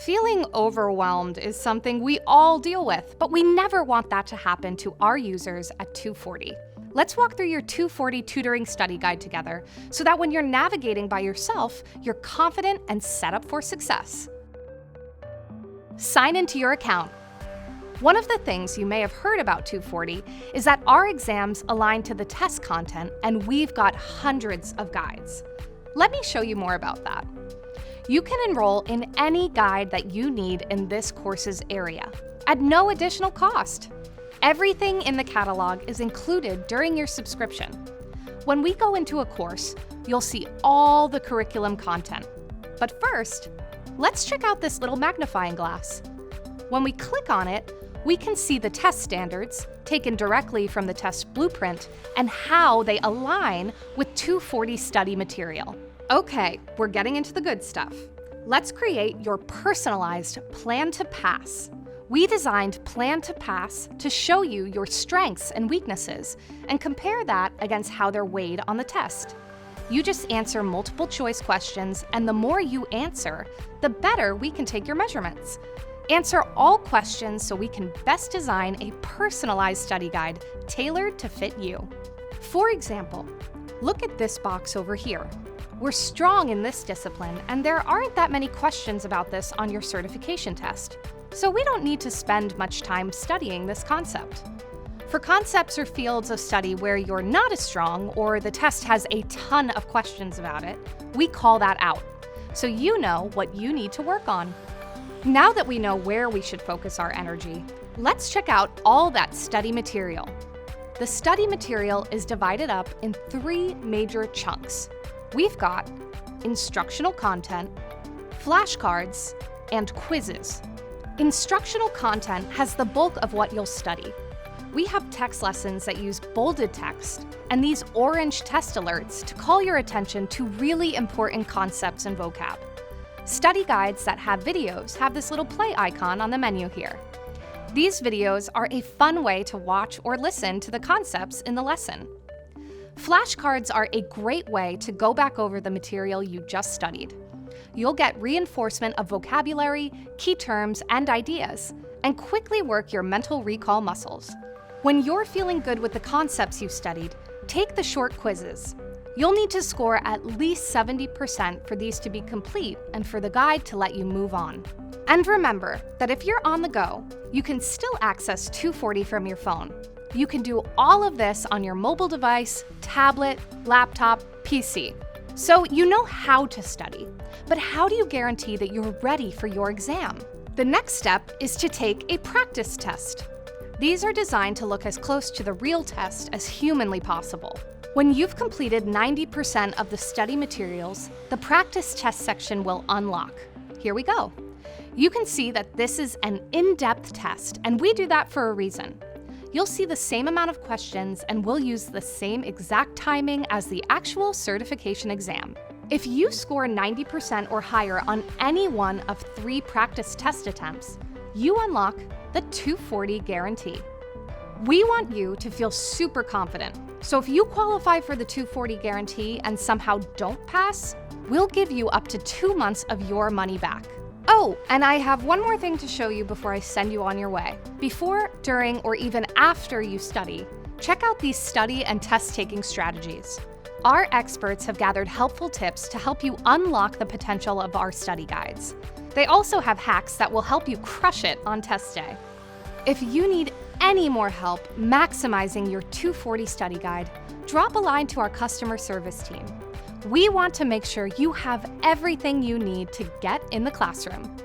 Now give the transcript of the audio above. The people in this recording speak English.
Feeling overwhelmed is something we all deal with, but we never want that to happen to our users at 240. Let's walk through your 240 tutoring study guide together so that when you're navigating by yourself, you're confident and set up for success. Sign into your account. One of the things you may have heard about 240 is that our exams align to the test content, and we've got hundreds of guides. Let me show you more about that. You can enroll in any guide that you need in this course's area at no additional cost. Everything in the catalog is included during your subscription. When we go into a course, you'll see all the curriculum content. But first, let's check out this little magnifying glass. When we click on it, we can see the test standards taken directly from the test blueprint and how they align with 240 study material. Okay, we're getting into the good stuff. Let's create your personalized plan to pass. We designed Plan to Pass to show you your strengths and weaknesses and compare that against how they're weighed on the test. You just answer multiple choice questions, and the more you answer, the better we can take your measurements. Answer all questions so we can best design a personalized study guide tailored to fit you. For example, look at this box over here. We're strong in this discipline, and there aren't that many questions about this on your certification test, so we don't need to spend much time studying this concept. For concepts or fields of study where you're not as strong or the test has a ton of questions about it, we call that out, so you know what you need to work on. Now that we know where we should focus our energy, let's check out all that study material. The study material is divided up in 3 major chunks. We've got instructional content, flashcards, and quizzes. Instructional content has the bulk of what you'll study. We have text lessons that use bolded text and these orange test alerts to call your attention to really important concepts and vocab. Study guides that have videos have this little play icon on the menu here. These videos are a fun way to watch or listen to the concepts in the lesson. Flashcards are a great way to go back over the material you just studied. You'll get reinforcement of vocabulary, key terms, and ideas, and quickly work your mental recall muscles. When you're feeling good with the concepts you've studied, take the short quizzes. You'll need to score at least 70% for these to be complete and for the guide to let you move on. And remember that if you're on the go, you can still access 240 from your phone. You can do all of this on your mobile device, tablet, laptop, PC. So you know how to study, but how do you guarantee that you're ready for your exam? The next step is to take a practice test. These are designed to look as close to the real test as humanly possible. When you've completed 90% of the study materials, the practice test section will unlock. Here we go. You can see that this is an in-depth test, and we do that for a reason. You'll see the same amount of questions, and we'll use the same exact timing as the actual certification exam. If you score 90% or higher on any one of 3 practice test attempts, you unlock the 240 guarantee. We want you to feel super confident. So if you qualify for the 240 guarantee and somehow don't pass, we'll give you up to 2 months of your money back. Oh, and I have one more thing to show you before I send you on your way. Before, during, or even after you study, check out these study and test-taking strategies. Our experts have gathered helpful tips to help you unlock the potential of our study guides. They also have hacks that will help you crush it on test day. If you need any more help maximizing your 240 study guide, drop a line to our customer service team. We want to make sure you have everything you need to get in the classroom.